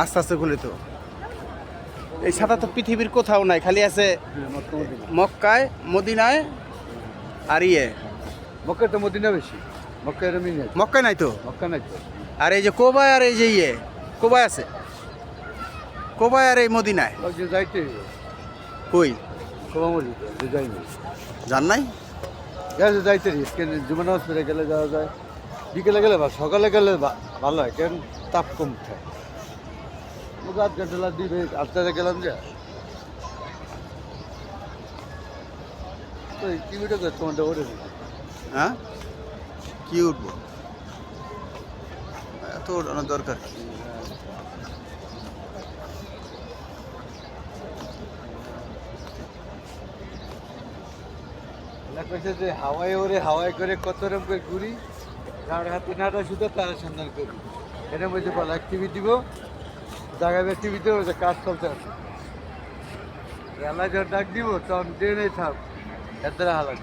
আস্তে আস্তে খুলে তো এই ছাতা তো পৃথিবীর কোথাও নাই, খালি আছে মক্কায়, মদিনায় আর মক্কা তো মদিনা বেশি, মক্কা এরমই নেই, মক্কায় নাই তো, মক্কা নাই তো। আর এই যে কোবায়, আর এই যে কোবায় আছে, কোবায় আর এই মদিনায় ওই যে যাইতে কই কোবা মসজিদ যে যাইনি, জান নাই? যাইতে জুমা নামাজ পড়ে গেলে যাওয়া যায়, বিকেলে গেলে বা সকালে গেলে ভালো হয়, কেন তাপ কম থাকে। আধ ঘন্টা দিবে, আটটাতে গেলাম যে তো কি ভিডিও করে তোমারটা ওরে দিবে। হ্যাঁ কি উঠবো, এত ওঠানো দরকার কি? কইছে যে হাওয়ায় ওরে হাওয়ায় করে কত রকম করে ঘুরি, যার হাতে নাটা শুধু তার সন্ধান করি। এটা বলছে বল এক টিভি দিব, জায়গায় টিভিতে কাজ চলতে আছে, এলা যখন ডাক দিব তখন ট্রেনে থাক, এত হালাক